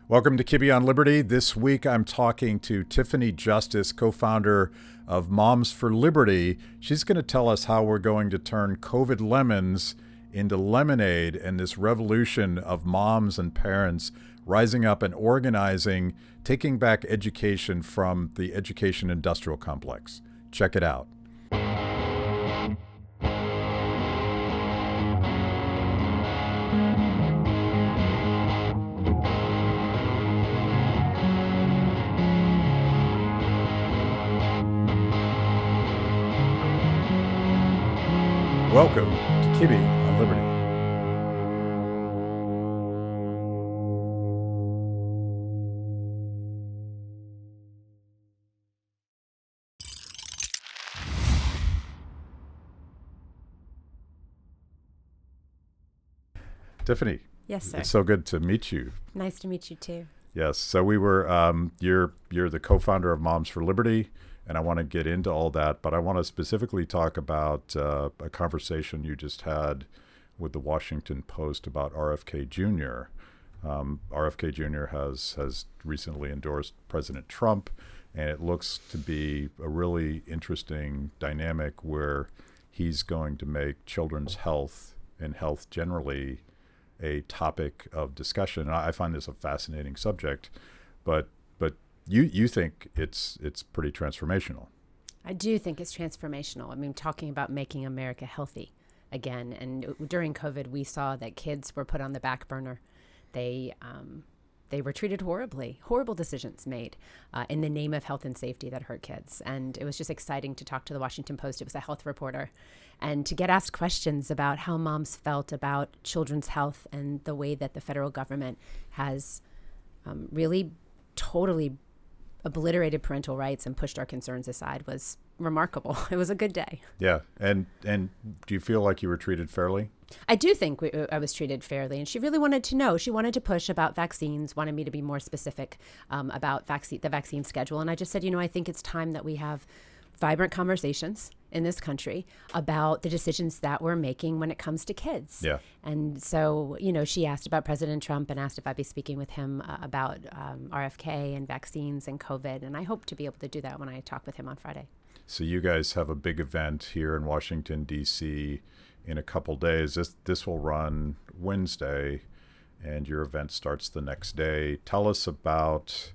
Welcome to Kibbe on Liberty. This week I'm talking to Tiffany Justice, co-founder of Moms for Liberty. She's going to tell us how we're going to turn COVID lemons into lemonade and this revolution of moms and parents rising up and organizing, taking back education from the education industrial complex. Check it out. Welcome to Kibbe on Liberty. Tiffany. Yes, sir. It's so good to meet you. Nice to meet you too. Yes. So we were, you're the co-founder of Moms for Liberty, and I want to get into all that, but I want to specifically talk about a conversation you just had with the Washington Post about RFK Jr. RFK Jr. has recently endorsed President Trump, and it looks to be a really interesting dynamic where he's going to make children's health and health generally a topic of discussion. And I find this a fascinating subject, but you think it's pretty transformational. I do think it's transformational. I mean, talking about making America healthy again. And during COVID, we saw that kids were put on the back burner. They were treated horribly, horrible decisions made in the name of health and safety that hurt kids. And it was just exciting to talk to the Washington Post. It was a health reporter, and to get asked questions about how moms felt about children's health and the way that the federal government has really totally obliterated parental rights and pushed our concerns aside was remarkable. It was a good day. Yeah. And do you feel like you were treated fairly? I do think I was treated fairly, and she really wanted to know. She wanted to push about vaccines, wanted me to be more specific about the vaccine schedule. And I just said, I think it's time that we have vibrant conversations in this country about the decisions that we're making when it comes to kids. Yeah. And so, she asked about President Trump and asked if I'd be speaking with him about RFK and vaccines and COVID. And I hope to be able to do that when I talk with him on Friday. So you guys have a big event here in Washington, D.C. in a couple days. This will run Wednesday, and your event starts the next day. Tell us about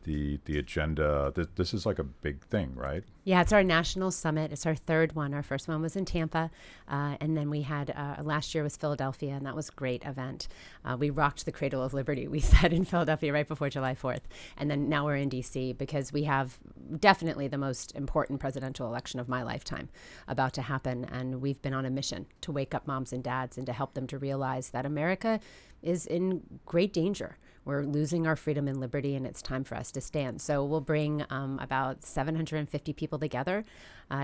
the agenda. This is like a big thing, right? Yeah, it's our national summit. It's our third one. Our first one was in Tampa, and then we had last year was Philadelphia, and that was a great event. We rocked the cradle of liberty, we said, in Philadelphia right before July 4th. And then now we're in D.C. because we have definitely the most important presidential election of my lifetime about to happen, and we've been on a mission to wake up moms and dads and to help them to realize that America is in great danger. We're losing our freedom and liberty, and it's time for us to stand. So we'll bring about 750 people together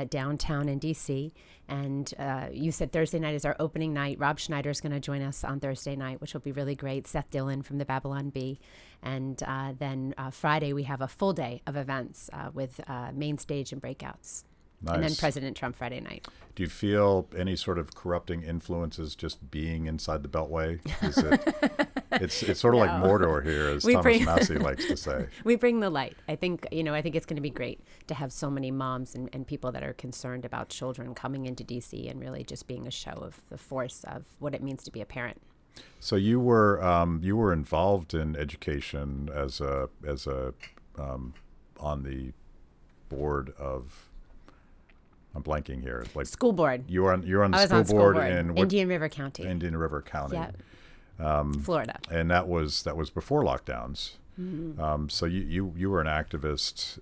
downtown in D.C. And you said Thursday night is our opening night. Rob Schneider is going to join us on Thursday night, which will be really great. Seth Dillon from the Babylon Bee. And then Friday, we have a full day of events with main stage and breakouts. Nice. And then President Trump Friday night. Do you feel any sort of corrupting influences just being inside the Beltway? Is it? It's sort of like Mordor here, as Thomas Massey likes to say. We bring the light. I think it's going to be great to have so many moms and people that are concerned about children coming into D.C. and really just being a show of the force of what it means to be a parent. So you were involved in education as a on the board of. I'm blanking here. Like school board. You're on the school board in Indian River County. Indian River County. Yeah. Florida. And that was before lockdowns. Mm-hmm. So you were an activist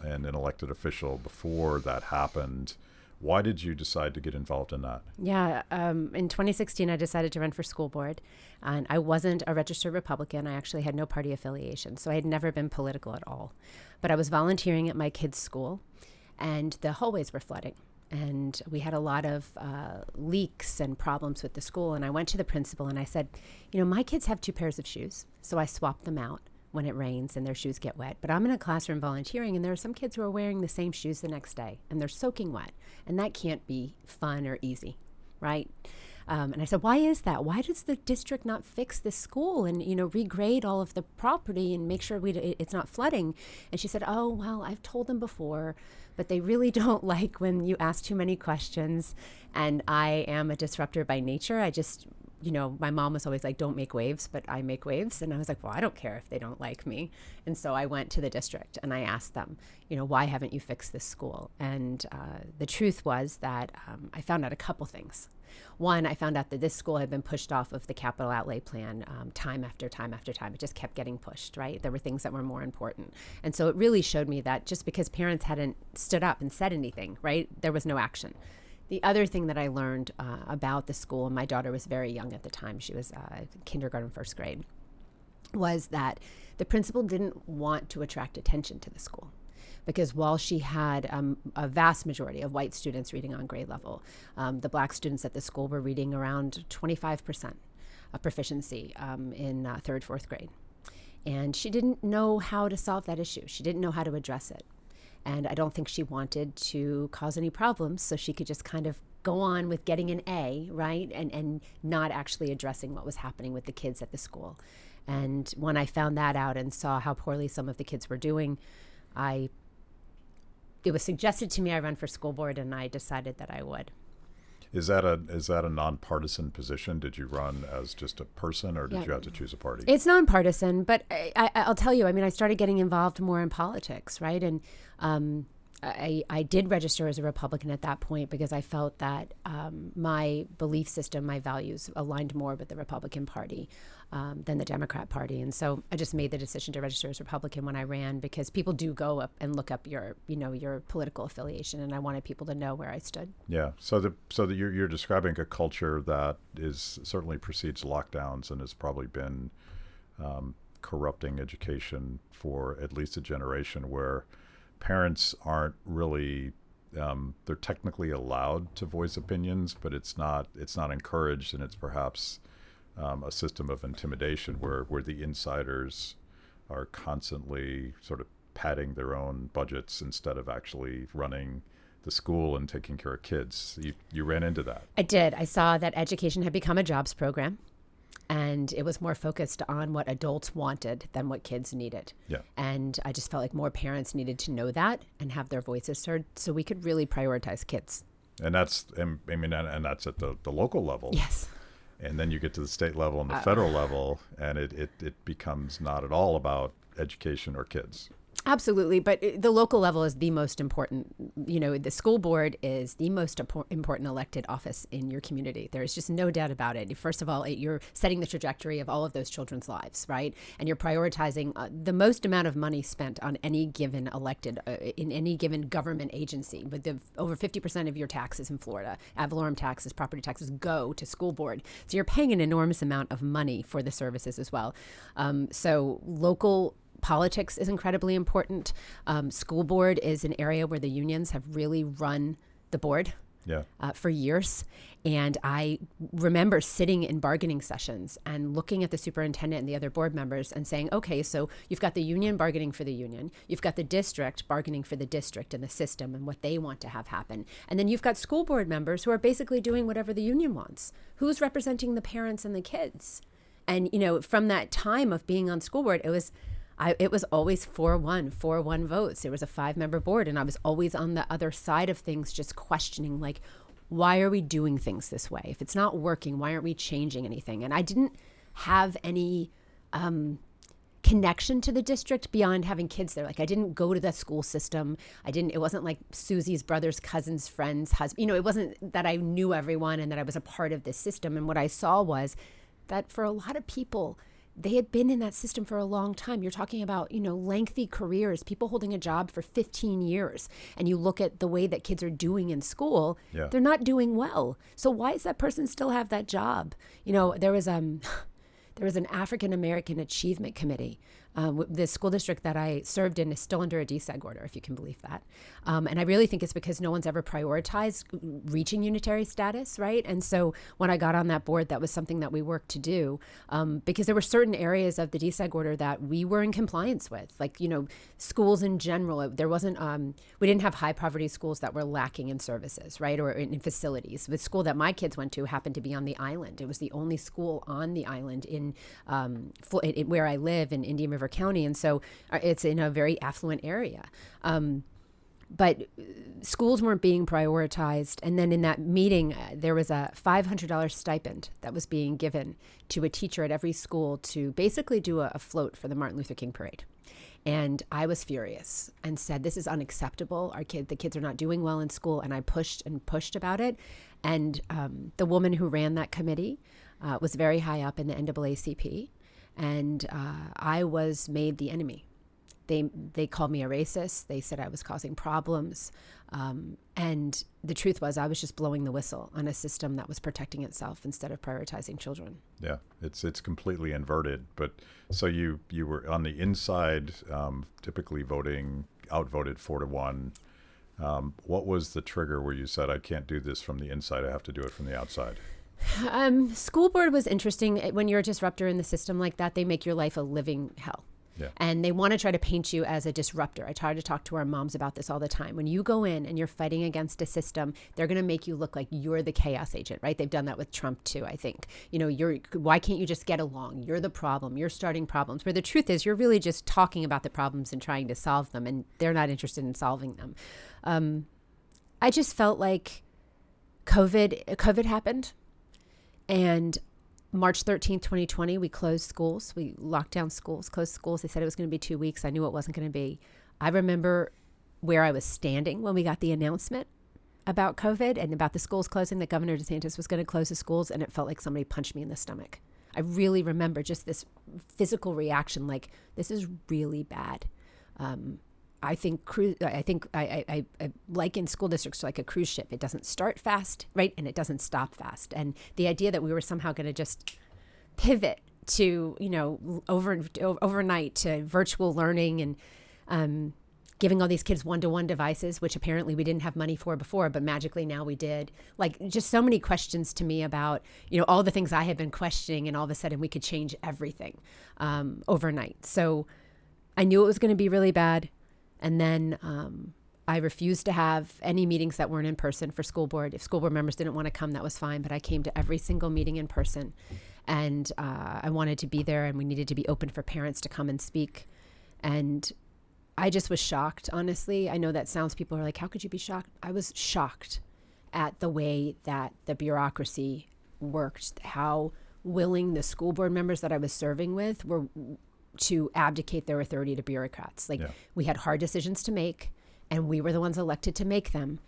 and an elected official before that happened. Why did you decide to get involved in that? Yeah, in 2016, I decided to run for school board, and I wasn't a registered Republican. I actually had no party affiliation, so I had never been political at all. But I was volunteering at my kids' school, and the hallways were flooding. And we had a lot of leaks and problems with the school. And I went to the principal and I said, my kids have 2 pairs of shoes. So I swapped them out when it rains and their shoes get wet. But I'm in a classroom volunteering, and there are some kids who are wearing the same shoes the next day, and they're soaking wet. And that can't be fun or easy, right? And I said, why is that? Why does the district not fix this school and, regrade all of the property and make sure it's not flooding? And she said, oh, well, I've told them before, but they really don't like when you ask too many questions. And I am a disruptor by nature. I just, my mom was always like, don't make waves, but I make waves. And I was like, well, I don't care if they don't like me. And so I went to the district and I asked them, why haven't you fixed this school? And the truth was that I found out a couple things. One, I found out that this school had been pushed off of the capital outlay plan time after time after time. It just kept getting pushed, right? There were things that were more important. And so it really showed me that just because parents hadn't stood up and said anything, right, there was no action. The other thing that I learned about the school, and my daughter was very young at the time, she was kindergarten, first grade, was that the principal didn't want to attract attention to the school. Because while she had a vast majority of white students reading on grade level, the black students at the school were reading around 25% of proficiency in third, fourth grade. And she didn't know how to solve that issue. She didn't know how to address it. And I don't think she wanted to cause any problems, so she could just kind of go on with getting an A, right? And not actually addressing what was happening with the kids at the school. And when I found that out and saw how poorly some of the kids were doing, it was suggested to me I run for school board, and I decided that I would. Is that a nonpartisan position? Did you run as just a person, or did you have to choose a party? It's nonpartisan, but I'll tell you, I started getting involved more in politics, right? And I did register as a Republican at that point because I felt that my belief system, my values aligned more with the Republican Party than the Democrat Party. And so I just made the decision to register as Republican when I ran, because people do go up and look up your political affiliation, and I wanted people to know where I stood. Yeah. So that you're describing a culture that certainly precedes lockdowns and has probably been corrupting education for at least a generation, where parents aren't really they're technically allowed to voice opinions, but it's not encouraged, and it's perhaps a system of intimidation where the insiders are constantly sort of padding their own budgets instead of actually running the school and taking care of kids. You ran into that. I did. I saw that education had become a jobs program, and it was more focused on what adults wanted than what kids needed. Yeah. And I just felt like more parents needed to know that and have their voices heard so we could really prioritize kids. And that's and that's at the local level. Yes. And then you get to the state level and the federal level, and it becomes not at all about education or kids. Absolutely. But the local level is the most important. The school board is the most important elected office in your community. There is just no doubt about it. First of all, you're setting the trajectory of all of those children's lives, right? And you're prioritizing the most amount of money spent on any given elected, in any given government agency. With over 50% of your taxes in Florida, ad valorem taxes, property taxes, go to school board. So you're paying an enormous amount of money for the services as well. So local politics is incredibly important. School board is an area where the unions have really run the board for years. And I remember sitting in bargaining sessions and looking at the superintendent and the other board members and saying, okay, so you've got the union bargaining for the union. You've got the district bargaining for the district and the system and what they want to have happen. And then you've got school board members who are basically doing whatever the union wants. Who's representing the parents and the kids? And, from that time of being on school board, it was always 4-1 votes. It was a 5-member board, and I was always on the other side of things, just questioning, like, why are we doing things this way? If it's not working, why aren't we changing anything? And I didn't have any connection to the district beyond having kids there. Like, I didn't go to the school system. It wasn't like Susie's brother's cousin's friend's husband. It wasn't that I knew everyone and that I was a part of this system. And what I saw was that for a lot of people, they had been in that system for a long time. You're talking about, lengthy careers, people holding a job for 15 years. And you look at the way that kids are doing in school, they're not doing well. So why does that person still have that job? There there was an African American Achievement Committee. The school district that I served in is still under a deseg order, if you can believe that. And I really think it's because no one's ever prioritized reaching unitary status, right? And so when I got on that board, that was something that we worked to do, because there were certain areas of the deseg order that we were in compliance with, like, schools in general. There wasn't, we didn't have high poverty schools that were lacking in services, right, or in facilities. The school that my kids went to happened to be on the island. It was the only school on the island in where I live in Indian River County, and so it's in a very affluent area. But schools weren't being prioritized. And then in that meeting, there was a $500 stipend that was being given to a teacher at every school to basically do a float for the Martin Luther King parade. And I was furious and said, this is unacceptable. The kids are not doing well in school. And I pushed and pushed about it. And the woman who ran that committee was very high up in the NAACP. And I was made the enemy. They called me a racist. They said I was causing problems. And the truth was I was just blowing the whistle on a system that was protecting itself instead of prioritizing children. Yeah, it's completely inverted. But so you were on the inside, typically outvoted 4-1. What was the trigger where you said, I can't do this from the inside, I have to do it from the outside? School board was interesting. When you're a disruptor in the system like that, they make your life a living hell. Yeah. And they want to try to paint you as a disruptor. I try to talk to our moms about this all the time. When you go in and you're fighting against a system, they're going to make you look like you're the chaos agent, right? They've done that with Trump too, I think. Why can't you just get along? You're the problem. You're starting problems. Where the truth is, you're really just talking about the problems and trying to solve them, and they're not interested in solving them. I just felt like COVID happened. And March 13th, 2020, we closed schools. We locked down schools, closed schools. They said it was going to be 2 weeks. I knew it wasn't going to be. I remember where I was standing when we got the announcement about COVID and about the schools closing, that Governor DeSantis was going to close the schools, and it felt like somebody punched me in the stomach. I really remember just this physical reaction, like, this is really bad. I liken school districts to like a cruise ship. It doesn't start fast, right? And it doesn't stop fast. And the idea that we were somehow going to just pivot to, overnight to virtual learning and giving all these kids one-to-one devices, which apparently we didn't have money for before, but magically now we did. Like, just so many questions to me about, all the things I had been questioning, and all of a sudden we could change everything overnight. So I knew it was going to be really bad. And then I refused to have any meetings that weren't in person for school board. If school board members didn't want to come, that was fine. But I came to every single meeting in person. And I wanted to be there, and we needed to be open for parents to come and speak. And I just was shocked, honestly. I know that people are like, how could you be shocked? I was shocked at the way that the bureaucracy worked, how willing the school board members that I was serving with were to abdicate their authority to bureaucrats. We had hard decisions to make, and we were the ones elected to make them.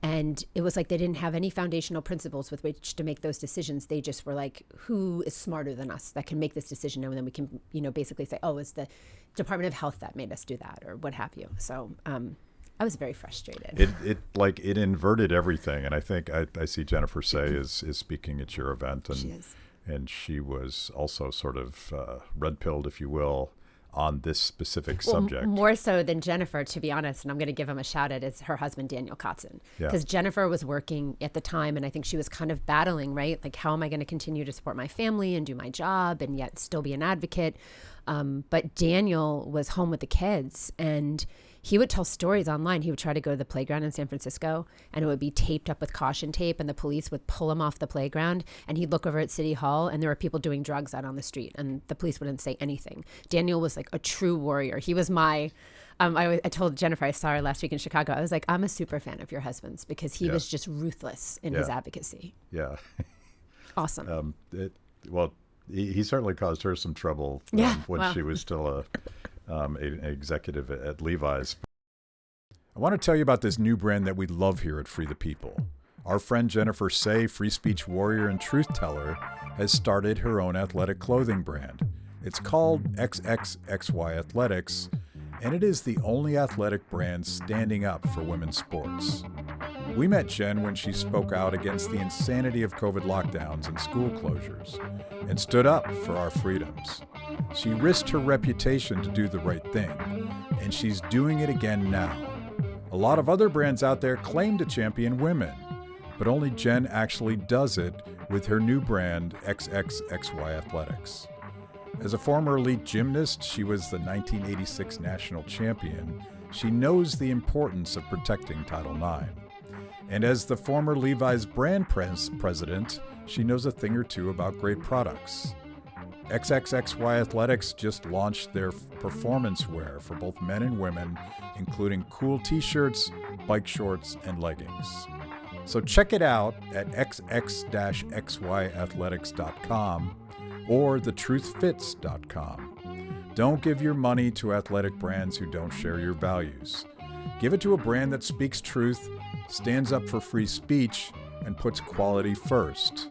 And it was like they didn't have any foundational principles with which to make those decisions. They just were like, who is smarter than us that can make this decision? And then we can, basically say, oh, it's the Department of Health that made us do that, or what have you. So I was very frustrated. It inverted everything. And I think I see Jennifer Say is speaking at your event. And she is. And she was also sort of red-pilled, if you will, on this specific subject. More so than Jennifer, to be honest, and I'm going to give him a shout out, is her husband, Daniel Kotzen. Because Jennifer was working at the time, and I think she was kind of battling, right? Like, how am I going to continue to support my family and do my job and yet still be an advocate? But Daniel was home with the kids, and he would tell stories online. He would try to go to the playground in San Francisco, and it would be taped up with caution tape, and the police would pull him off the playground, and he'd look over at City Hall, and there were people doing drugs out on the street, and the police wouldn't say anything. Daniel was like a true warrior. He was my... I told Jennifer, I saw her last week in Chicago, I was like, I'm a super fan of your husband's, because he was just ruthless in his advocacy. Yeah. Awesome. He certainly caused her some trouble when she was still an executive at Levi's. I want to tell you about this new brand that we love here at Free the People. Our friend Jennifer Say, free speech warrior and truth teller, has started her own athletic clothing brand. It's called XXXY Athletics, and it is the only athletic brand standing up for women's sports. We met Jen when she spoke out against the insanity of COVID lockdowns and school closures and stood up for our freedoms. She risked her reputation to do the right thing, and she's doing it again now. A lot of other brands out there claim to champion women, but only Jen actually does it with her new brand, XXXY Athletics. As a former elite gymnast, she was the 1986 national champion. She knows the importance of protecting Title IX. And as the former Levi's brand president, she knows a thing or two about great products. XXXY Athletics just launched their performance wear for both men and women, including cool t-shirts, bike shorts, and leggings. So check it out at xx-xyathletics.com or thetruthfits.com. Don't give your money to athletic brands who don't share your values. Give it to a brand that speaks truth, stands up for free speech, and puts quality first.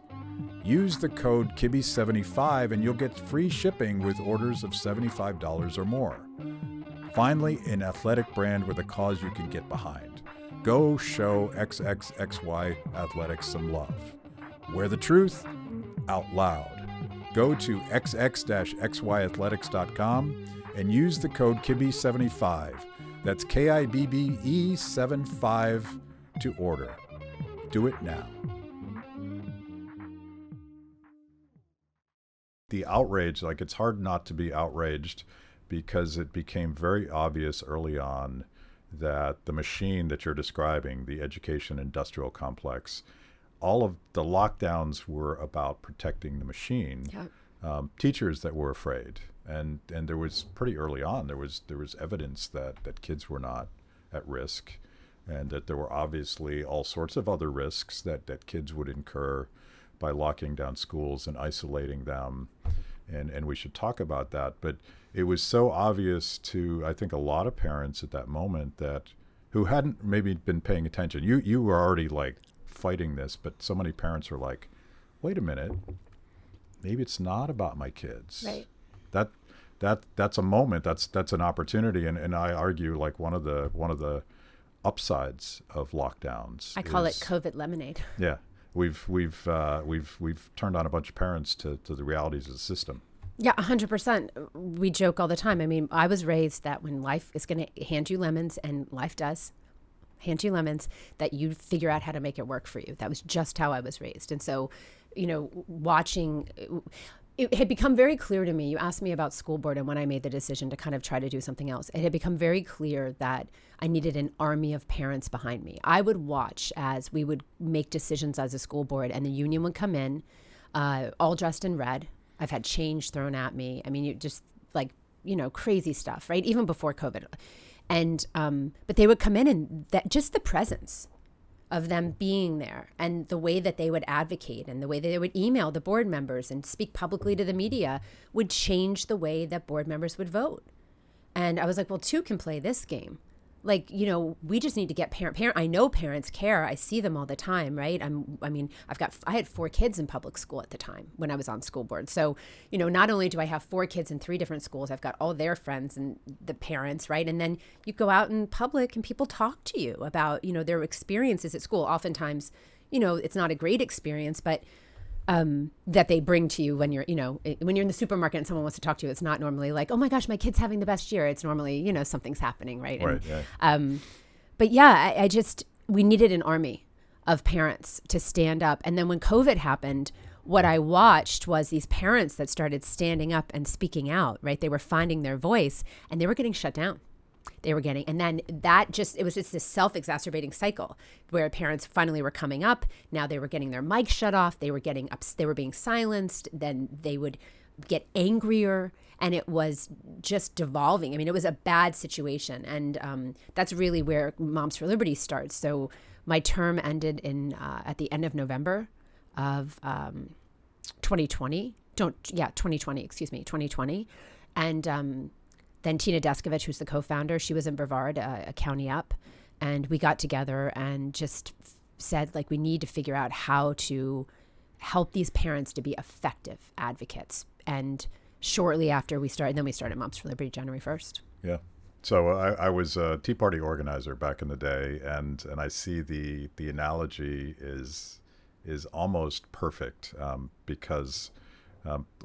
Use the code Kibbe75 and you'll get free shipping with orders of $75 or more. Finally, an athletic brand with a cause you can get behind. Go show XXXY Athletics some love. Wear the truth out loud. Go to xx-xyathletics.com and use the code Kibbe75. That's KIBBE75 to order. Do it now. The outrage, like it's hard not to be outraged because it became very obvious early on that the machine that you're describing, the education industrial complex, all of the lockdowns were about protecting the machine. Yeah. Teachers that were afraid, and there was pretty early on there was evidence that kids were not at risk, and that there were obviously all sorts of other risks that kids would incur by locking down schools and isolating them, and we should talk about that. But it was so obvious to, I think, a lot of parents at that moment that who hadn't maybe been paying attention. You were already like fighting this, but so many parents were like, wait a minute, maybe it's not about my kids. Right. That's a moment. That's an opportunity, and I argue like one of the upsides of lockdowns. I call it COVID lemonade. Yeah, we've turned on a bunch of parents to the realities of the system. Yeah, 100%. We joke all the time. I mean, I was raised that when life is going to hand you lemons, and life does hand you lemons, that you figure out how to make it work for you. That was just how I was raised. And so, watching, it had become very clear to me. You asked me about school board and when I made the decision to kind of try to do something else. It had become very clear that I needed an army of parents behind me. I would watch as we would make decisions as a school board, and the union would come in, all dressed in red. I've had change thrown at me. I mean, you just like, crazy stuff, right? Even before COVID. And, but they would come in, and that just the presence of them being there and the way that they would advocate and the way that they would email the board members and speak publicly to the media would change the way that board members would vote. And I was like, well, two can play this game. Like, we just need to get parent. I know parents care. I see them all the time, right? I had 4 kids in public school at the time when I was on school board. So, not only do I have 4 kids in 3 different schools, I've got all their friends and the parents, right? And then you go out in public and people talk to you about, their experiences at school. Oftentimes, it's not a great experience, but that they bring to you when you're in the supermarket and someone wants to talk to you. It's not normally like, oh my gosh, my kid's having the best year. It's normally, something's happening, right? Right. But yeah, we needed an army of parents to stand up. And then when COVID happened, what I watched was these parents that started standing up and speaking out, right? They were finding their voice, and they were getting shut down. And then it was just this self-exacerbating cycle where parents finally were coming up. Now they were getting their mics shut off. They were they were being silenced. Then they would get angrier, and it was just devolving. I mean, it was a bad situation. And that's really where Moms for Liberty starts. So my term ended at the end of November of 2020. 2020. And then Tina Deskovich, who's the co-founder, she was in Brevard, a county up, and we got together and just said, like, we need to figure out how to help these parents to be effective advocates. And shortly after we started Moms for Liberty January 1st. Yeah. So I was a Tea Party organizer back in the day, and I see the analogy is almost perfect, because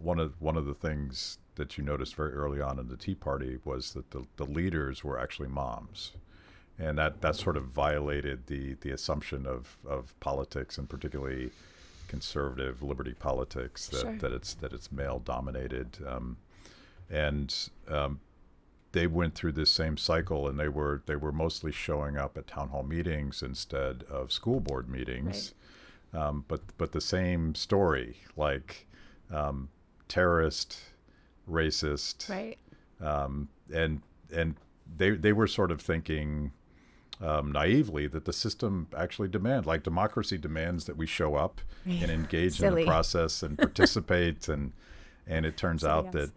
one of the things that you noticed very early on in the Tea Party was that the leaders were actually moms, and that sort of violated the assumption of politics, and particularly conservative liberty politics, Sure. that it's male dominated, and they went through this same cycle, and they were mostly showing up at town hall meetings instead of school board meetings. Right. But the same story, like terrorist, racist, Right. And they were sort of thinking naively that the system actually like democracy demands that we show up and engage in the process and participate, and it turns out that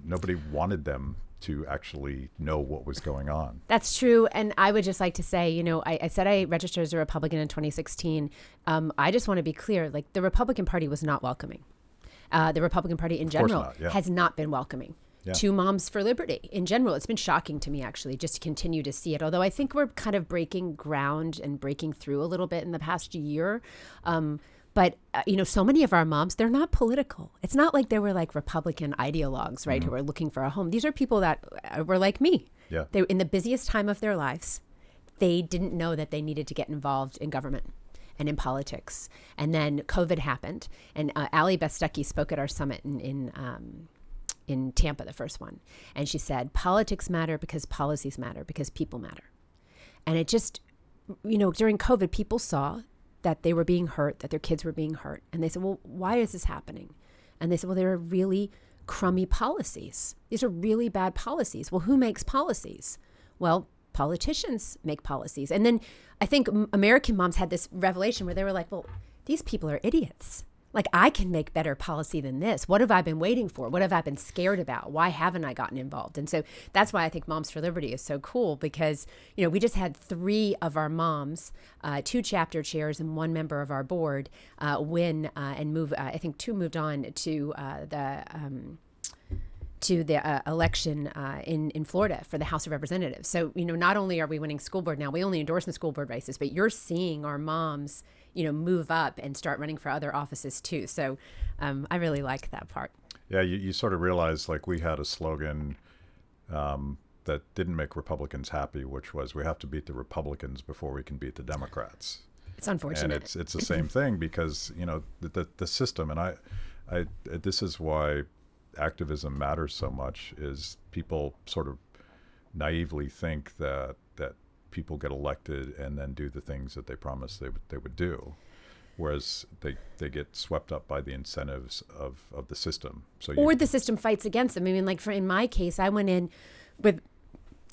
nobody wanted them to actually know what was going on. That's true. And I would just like to say, I said I registered as a Republican in 2016. I just want to be clear, like the Republican Party was not welcoming. The Republican Party in general has not been welcoming to Moms for Liberty in general. It's been shocking to me, actually, just to continue to see it. Although I think we're kind of breaking ground and breaking through a little bit in the past year. But so many of our moms, they're not political. It's not like they were like Republican ideologues, right, who were looking for a home. These are people that were like me. Yeah. They were in the busiest time of their lives. They didn't know that they needed to get involved in government and in politics. And then COVID happened, and Allie Beth-Stuckey spoke at our summit in Tampa, the first one. And she said, politics matter because policies matter, because people matter. And it just, during COVID, people saw that they were being hurt, that their kids were being hurt. And they said, well, why is this happening? And they said, well, there are really crummy policies. These are really bad policies. Well, who makes policies? Well, politicians make policies. And then I think American moms had this revelation where they were like, well, these people are idiots. Like, I can make better policy than this. What have I been waiting for? What have I been scared about? Why haven't I gotten involved? And so that's why I think Moms for Liberty is so cool, because, we just had 3 of our moms, 2 chapter chairs and 1 member of our board win and move. I think 2 moved on to the election in Florida for the House of Representatives. So, not only are we winning school board now, we only endorse in school board races, but you're seeing our moms, move up and start running for other offices too. So I really like that part. Yeah, you sort of realize, like, we had a slogan that didn't make Republicans happy, which was, we have to beat the Republicans before we can beat the Democrats. It's unfortunate. And it's the same thing, because, the system, and I this is why activism matters so much, is people sort of naively think that people get elected and then do the things that they promised they would do, whereas they get swept up by the incentives of the system. Or the system fights against them. I mean, like in my case, I went in with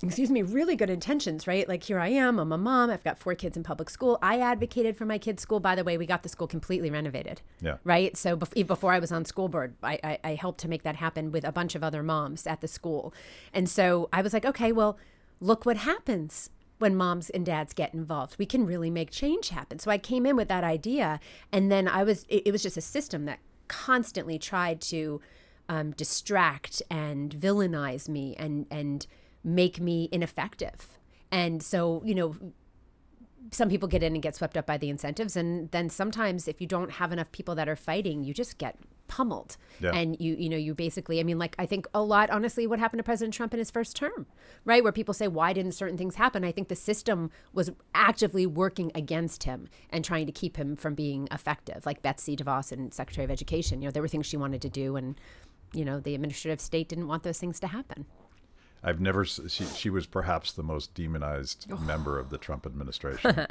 really good intentions, right? Like, here I am, I'm a mom, I've got 4 kids in public school. I advocated for my kids' school. By the way, we got the school completely renovated. Yeah. Right? So before I was on school board, I helped to make that happen with a bunch of other moms at the school. And so I was like, okay, well, look what happens when moms and dads get involved. We can really make change happen. So I came in with that idea, and then it was just a system that constantly tried to distract and villainize me and make me ineffective. And so, some people get in and get swept up by the incentives. And then sometimes if you don't have enough people that are fighting, you just get pummeled. Yeah. And you basically, I think a lot, honestly, what happened to President Trump in his first term, right? Where people say, why didn't certain things happen? I think the system was actively working against him and trying to keep him from being effective. Like Betsy DeVos and Secretary of Education, there were things she wanted to do, and, the administrative state didn't want those things to happen. I've never. She was perhaps the most demonized member of the Trump administration.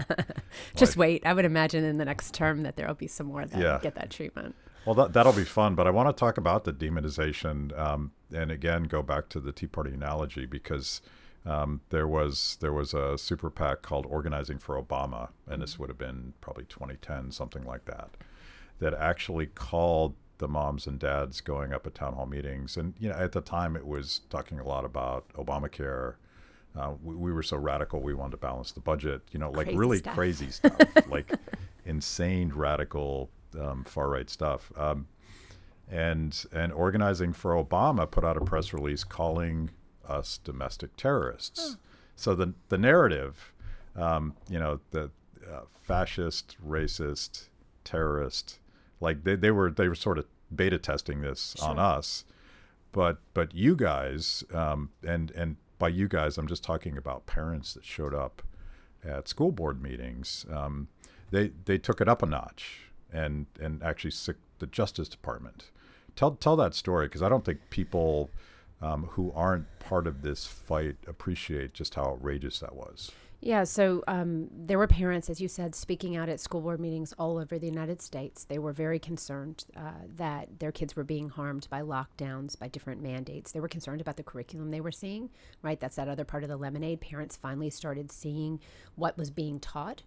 Just wait. I would imagine in the next term that there will be some more that get that treatment. Well, that'll be fun. But I want to talk about the demonization, and again go back to the Tea Party analogy, because there was a super PAC called Organizing for Obama, and this would have been probably 2010, something like that actually called the moms and dads going up at town hall meetings. And, at the time it was talking a lot about Obamacare. We were so radical, we wanted to balance the budget, like crazy really stuff. Crazy stuff, like insane, radical, far right stuff. And Organizing for Obama put out a press release calling us domestic terrorists. So the narrative, the fascist, racist, terrorist, like they were sort of beta testing this on us, but you guys, and by you guys, I'm just talking about parents that showed up at school board meetings. They took it up a notch and actually sicked the Justice Department. Tell that story, because I don't think people who aren't part of this fight appreciate just how outrageous that was. Yeah, so there were parents, as you said, speaking out at school board meetings all over the United States. They were very concerned that their kids were being harmed by lockdowns, by different mandates. They were concerned about the curriculum they were seeing, right? That's that other part of the lemonade. Parents finally started seeing what was being taught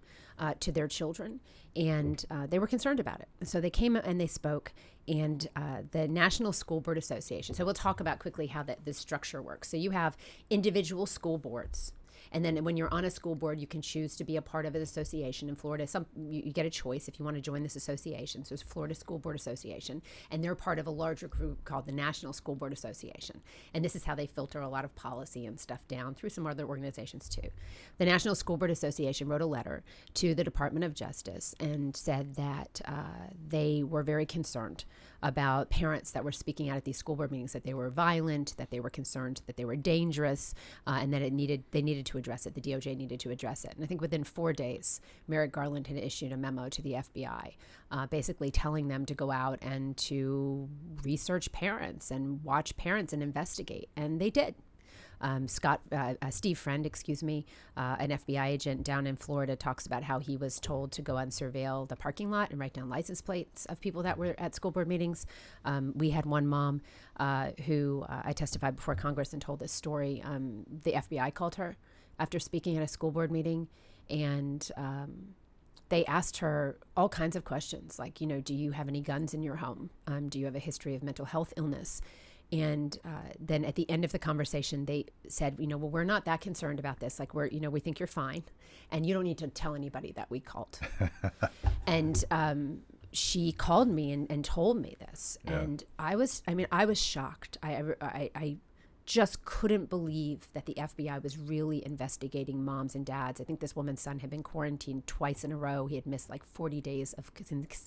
to their children, and they were concerned about it. So they came and they spoke, and the National School Board Association. So we'll talk about quickly how this structure works. So you have individual school boards. And then when you're on a school board, you can choose to be a part of an association. In Florida, you get a choice if you want to join this association. So it's Florida School Board Association. And they're part of a larger group called the National School Board Association. And this is how they filter a lot of policy and stuff down through some other organizations too. The National School Board Association wrote a letter to the Department of Justice and said that they were very concerned about parents that were speaking out at these school board meetings, that they were violent, that they were concerned, that they were dangerous, and that they needed to address it. The DOJ needed to address it. And I think within 4 days, Merrick Garland had issued a memo to the FBI, basically telling them to go out and to research parents and watch parents and investigate. And they did. Steve Friend, an FBI agent down in Florida, talks about how he was told to go and surveil the parking lot and write down license plates of people that were at school board meetings. We had one mom who I testified before Congress and told this story. The FBI called her after speaking at a school board meeting, and they asked her all kinds of questions, like, do you have any guns in your home? Do you have a history of mental health illness? And then at the end of the conversation, they said, well, we're not that concerned about this. Like, we think you're fine, and you don't need to tell anybody that we called. And she called me and told me this, and I was shocked. I just couldn't believe that the FBI was really investigating moms and dads. I think this woman's son had been quarantined twice in a row. He had missed like 40 days of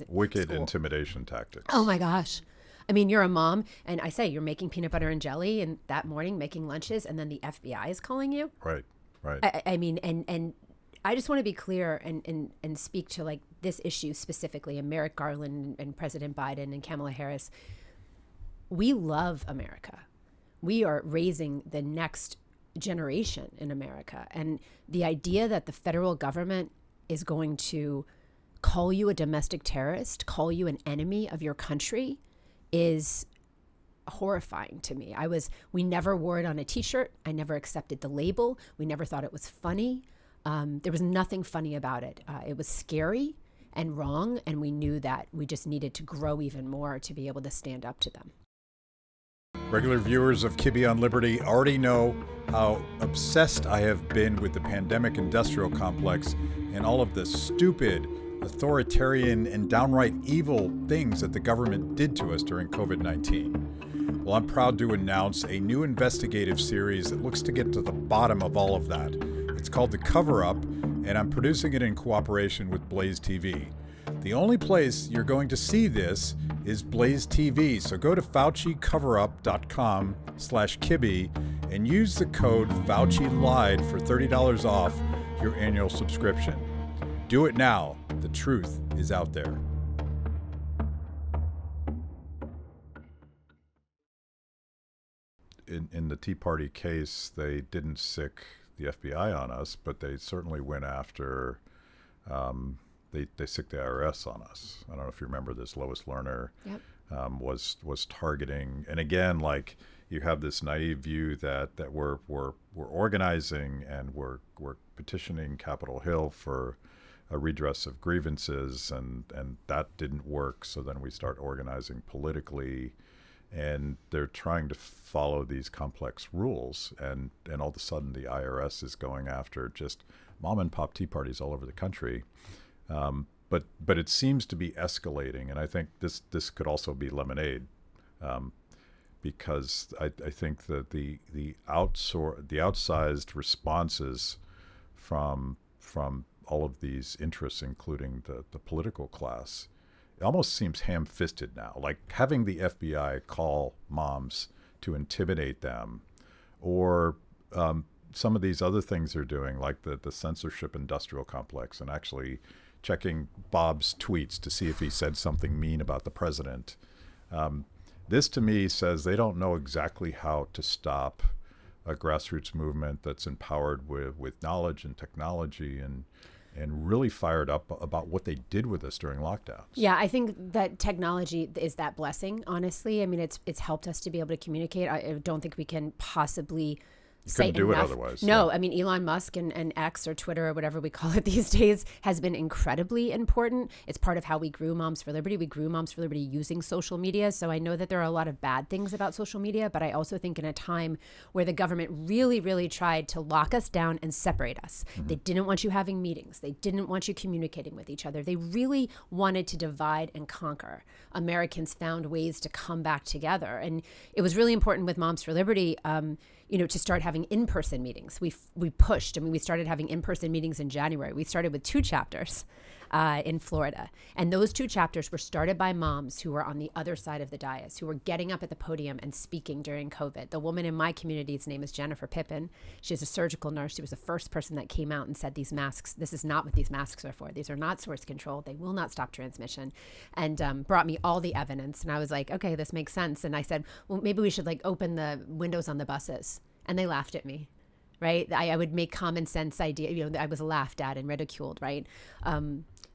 wicked school. Intimidation tactics. Oh my gosh. I mean, you're a mom, and I say you're making peanut butter and jelly, and that morning making lunches, and then the FBI is calling you. Right. I mean, and I just want to be clear and speak to like this issue specifically, and Merrick Garland and President Biden and Kamala Harris. We love America. We are raising the next generation in America, and the idea that the federal government is going to call you a domestic terrorist, call you an enemy of your country, is horrifying to me. We never wore it on a t-shirt. I never accepted the label. We never thought it was funny. There was nothing funny about it. It was scary and wrong, and we knew that we just needed to grow even more to be able to stand up to them. Regular viewers of Kibbe on Liberty already know how obsessed I have been with the pandemic industrial complex and all of the stupid, authoritarian, and downright evil things that the government did to us during COVID-19. Well, I'm proud to announce a new investigative series that looks to get to the bottom of all of that. It's called The Cover-Up, and I'm producing it in cooperation with BlazeTV. The only place you're going to see this is BlazeTV, so go to FauciCoverup.com/Kibbe and use the code FauciLied for $30 off your annual subscription. Do it now. The truth is out there. In the Tea Party case, they didn't sick the FBI on us, but they certainly went after, they sicked the IRS on us. I don't know if you remember this. Lois Lerner was targeting, and again, like, you have this naive view that we're organizing and we're petitioning Capitol Hill for a redress of grievances, and that didn't work. So then we start organizing politically, and they're trying to follow these complex rules, and all of a sudden the IRS is going after just mom and pop tea parties all over the country. But it seems to be escalating, and I think this could also be lemonade. because I think that the outsized responses from all of these interests, including the political class, it almost seems ham-fisted now. Like having the FBI call moms to intimidate them, or some of these other things they're doing, like the censorship industrial complex, and actually checking Bob's tweets to see if he said something mean about the president. This to me says they don't know exactly how to stop a grassroots movement that's empowered with knowledge and technology and really fired up about what they did with us during lockdowns. Yeah, I think that technology is that blessing, honestly. I mean, it's helped us to be able to communicate. I don't think we can possibly say couldn't do enough. It otherwise. No, yeah. I mean, Elon Musk and X or Twitter or whatever we call it these days has been incredibly important. It's part of how we grew Moms for Liberty. We grew Moms for Liberty using social media. So I know that there are a lot of bad things about social media, but I also think in a time where the government really, really tried to lock us down and separate us. Mm-hmm. They didn't want you having meetings. They didn't want you communicating with each other. They really wanted to divide and conquer. Americans found ways to come back together. And it was really important with Moms for Liberty, to start having in-person meetings. We pushed. I mean, we started having in-person meetings in January. We started with 2 chapters in Florida. And those 2 chapters were started by moms who were on the other side of the dais, who were getting up at the podium and speaking during COVID. The woman in my community's name is Jennifer Pippin. She's a surgical nurse. She was the first person that came out and said, these masks, this is not what these masks are for. These are not source controlled. They will not stop transmission. And brought me all the evidence. And I was like, okay, this makes sense. And I said, well, maybe we should open the windows on the buses. And they laughed at me, right? I would make common sense idea, I was laughed at and ridiculed, right?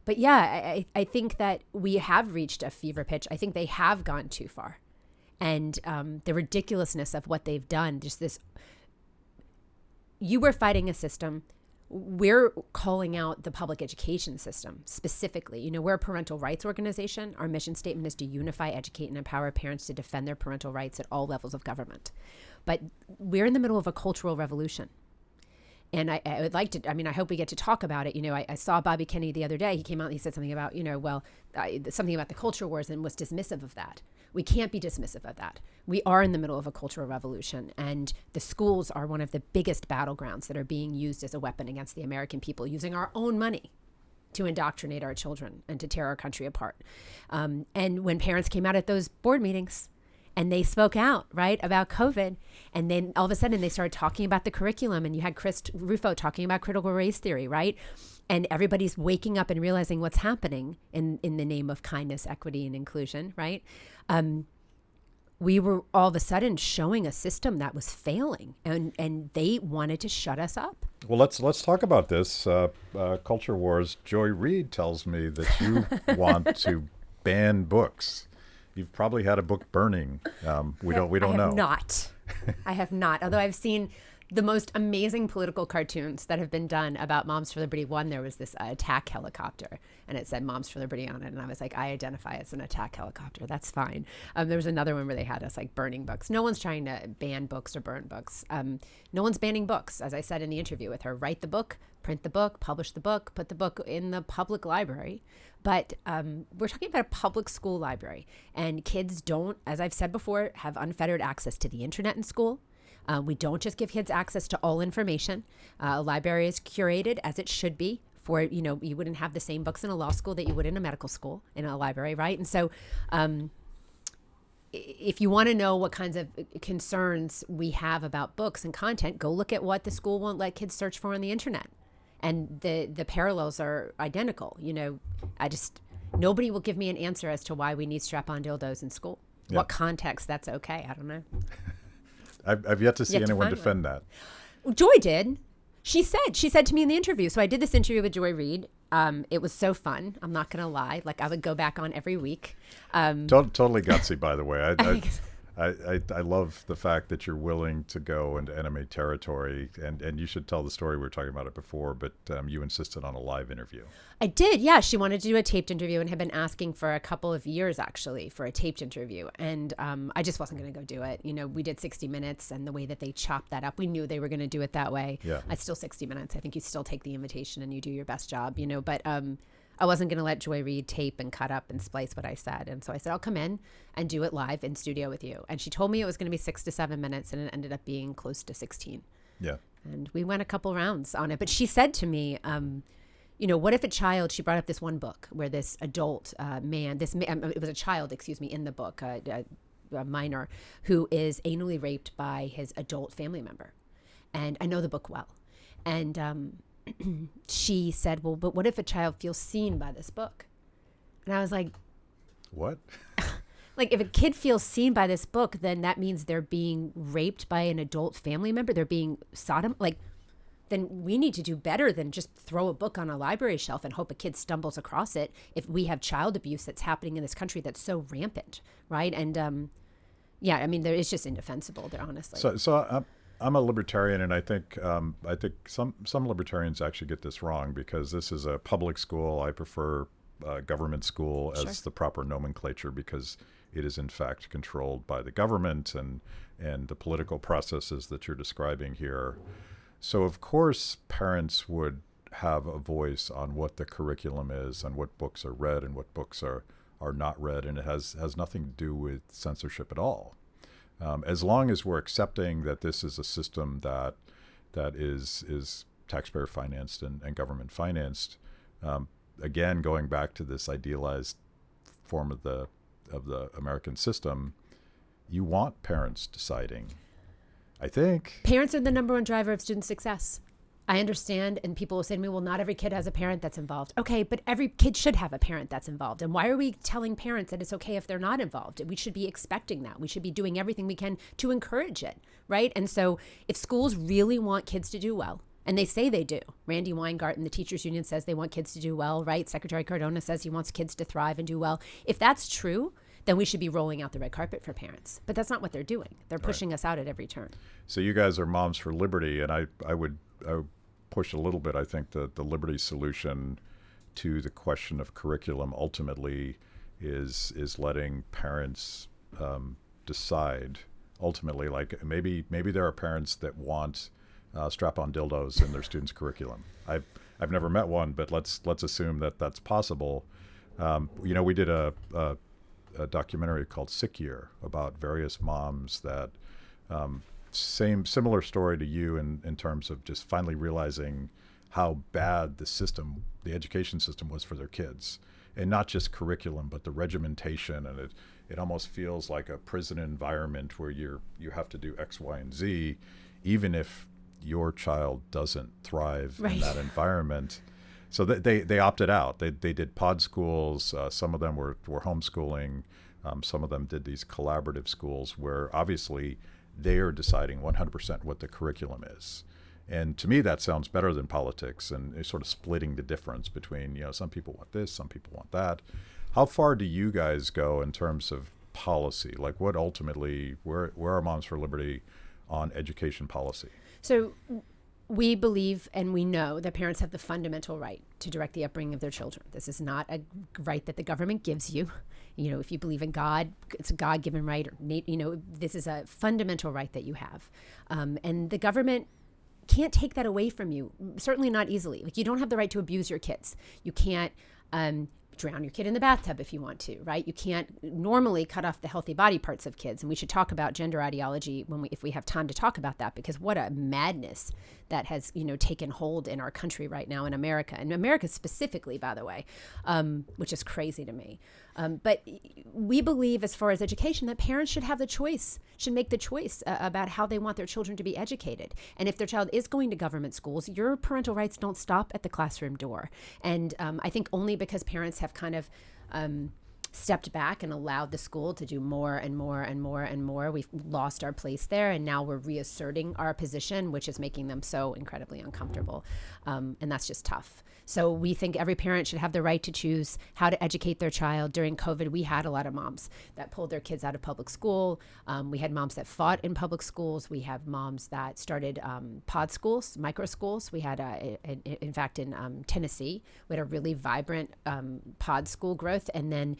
But yeah, I think that we have reached a fever pitch. I think they have gone too far. And the ridiculousness of what they've done, just this, you were fighting a system. We're calling out the public education system specifically. We're a parental rights organization. Our mission statement is to unify, educate, and empower parents to defend their parental rights at all levels of government. But we're in the middle of a cultural revolution. And I would like to, I hope we get to talk about it. I saw Bobby Kennedy the other day. He came out and he said something about, something about the culture wars and was dismissive of that. We can't be dismissive of that. We are in the middle of a cultural revolution, and the schools are one of the biggest battlegrounds that are being used as a weapon against the American people, using our own money to indoctrinate our children and to tear our country apart. And when parents came out at those board meetings, and they spoke out, right, about COVID. And then all of a sudden they started talking about the curriculum. And you had Chris Rufo talking about critical race theory, right? And everybody's waking up and realizing what's happening in the name of kindness, equity, and inclusion, right? We were all of a sudden showing a system that was failing. And they wanted to shut us up. Well, let's talk about this. Culture Wars. Joy Reid tells me that you want to ban books. You've probably had a book burning. We don't know. I have not. Although I've seen the most amazing political cartoons that have been done about Moms for Liberty. One, there was this attack helicopter, and it said Moms for Liberty on it. And I was like, I identify as an attack helicopter. That's fine. There was another one where they had us burning books. No one's trying to ban books or burn books. No one's banning books. As I said in the interview with her, write the book, print the book, publish the book, put the book in the public library. But we're talking about a public school library, and kids don't, as I've said before, have unfettered access to the internet in school. We don't just give kids access to all information. A library is curated as it should be for, you wouldn't have the same books in a law school that you would in a medical school, in a library, right? And so if you want to know what kinds of concerns we have about books and content, go look at what the school won't let kids search for on the internet. And the parallels are identical. Nobody will give me an answer as to why we need strap-on dildos in school. Yeah. What context that's okay, I don't know. I've yet to see anyone defend that. Joy did. She said to me in the interview. So I did this interview with Joy Reid. It was so fun. I'm not going to lie. I would go back on every week. Totally gutsy, by the way. I love the fact that you're willing to go into enemy territory, and you should tell the story. We were talking about it before, but you insisted on a live interview. I did, yeah. She wanted to do a taped interview and had been asking for a couple of years, actually, for a taped interview. And I just wasn't going to go do it. We did 60 Minutes, and the way that they chopped that up, we knew they were going to do it that way. Yeah. It's still 60 Minutes. I think you still take the invitation and you do your best job, But I wasn't going to let Joy Reid tape and cut up and splice what I said. And so I said, I'll come in and do it live in studio with you. And she told me it was going to be 6 to 7 minutes, and it ended up being close to 16. Yeah. And we went a couple rounds on it. But she said to me, what if a child, she brought up this one book where this adult it was a child, in the book, a minor, who is anally raped by his adult family member. And I know the book well. And she said, well, but what if a child feels seen by this book? And I was like, what? Like, if a kid feels seen by this book, then that means they're being raped by an adult family member. They're being then we need to do better than just throw a book on a library shelf and hope a kid stumbles across it if we have child abuse that's happening in this country that's so rampant, right? And it's just indefensible there, honestly. So I'm a libertarian, and I think some libertarians actually get this wrong, because this is a public school. I prefer government school as the proper nomenclature, because it is in fact controlled by the government and the political processes that you're describing here. So of course parents would have a voice on what the curriculum is and what books are read and what books are not read, and it has nothing to do with censorship at all. As long as we're accepting that this is a system that is taxpayer financed and government financed, again going back to this idealized form of the American system, you want parents deciding. I think parents are the number one driver of student success. I understand, and people will say to me, well, not every kid has a parent that's involved. Okay, but every kid should have a parent that's involved. And why are we telling parents that it's okay if they're not involved? We should be expecting that. We should be doing everything we can to encourage it, right? And so if schools really want kids to do well, and they say they do. Randy Weingarten, the teachers union, says they want kids to do well, right? Secretary Cardona says he wants kids to thrive and do well. If that's true, then we should be rolling out the red carpet for parents. But that's not what they're doing. They're pushing us out at every turn. So you guys are Moms for Liberty, and I would push a little bit. I think the liberty solution to the question of curriculum ultimately is letting parents decide. Ultimately, like maybe there are parents that want strap-on dildos in their students' curriculum. I've never met one, but let's assume that that's possible. We did a documentary called Sick Year about various moms that similar story to you in terms of just finally realizing how bad the education system was for their kids, and not just curriculum, but the regimentation, and it almost feels like a prison environment where you have to do X, Y, and Z, even if your child doesn't thrive in that environment. So they opted out. They did pod schools. Some of them were homeschooling. Some of them did these collaborative schools where obviously they are deciding 100% what the curriculum is. And to me, that sounds better than politics and sort of splitting the difference between, some people want this, some people want that. How far do you guys go in terms of policy? Like what ultimately, where are Moms for Liberty on education policy? So we believe and we know that parents have the fundamental right to direct the upbringing of their children. This is not a right that the government gives you. If you believe in God, it's a God-given right. This is a fundamental right that you have. And the government can't take that away from you, certainly not easily. Like you don't have the right to abuse your kids. You can't drown your kid in the bathtub if you want to, right? You can't normally cut off the healthy body parts of kids. And we should talk about gender ideology if we have time to talk about that, because what a madness that has, taken hold in our country right now in America, and America specifically, by the way, which is crazy to me. But we believe, as far as education, that parents should make the choice about how they want their children to be educated. And if their child is going to government schools, your parental rights don't stop at the classroom door. And I think only because parents have kind of stepped back and allowed the school to do more and more and more and more, we've lost our place there, and now we're reasserting our position, which is making them so incredibly uncomfortable. And that's just tough. So we think every parent should have the right to choose how to educate their child. During COVID, we had a lot of moms that pulled their kids out of public school. We had moms that fought in public schools. We have moms that started pod schools, micro schools. We had, in fact, in Tennessee, we had a really vibrant pod school growth. And then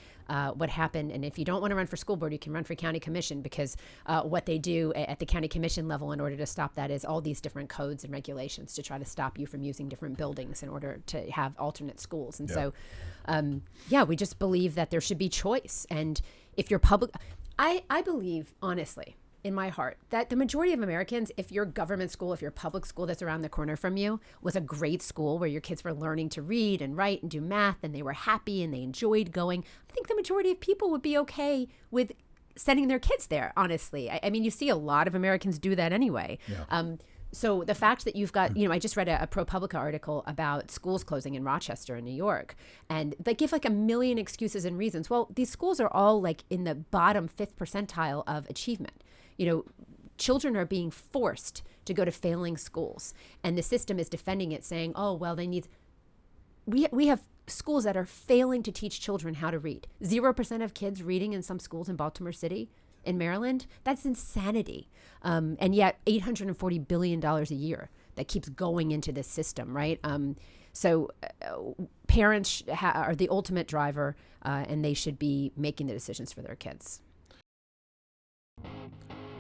what happened. And if you don't want to run for school board, you can run for county commission, because what they do at the county commission level in order to stop that is all these different codes and regulations to try to stop you from using different buildings in order to have alternate schools. And so, we just believe that there should be choice. And if you're public, I believe, honestly, in my heart, that the majority of Americans, if your government school, if your public school that's around the corner from you was a great school where your kids were learning to read and write and do math and they were happy and they enjoyed going, I think the majority of people would be okay with sending their kids there, honestly. I mean, you see a lot of Americans do that anyway. Yeah. So the fact that you've got, I just read a ProPublica article about schools closing in Rochester in New York, and they give like a million excuses and reasons. Well, these schools are all like in the bottom 5th percentile of achievement. Children are being forced to go to failing schools, and the system is defending it, saying, oh, well, we have schools that are failing to teach children how to read. 0% of kids reading in some schools in Baltimore City, in Maryland. That's insanity. And yet $840 billion a year that keeps going into this system, right? So parents are the ultimate driver, and they should be making the decisions for their kids.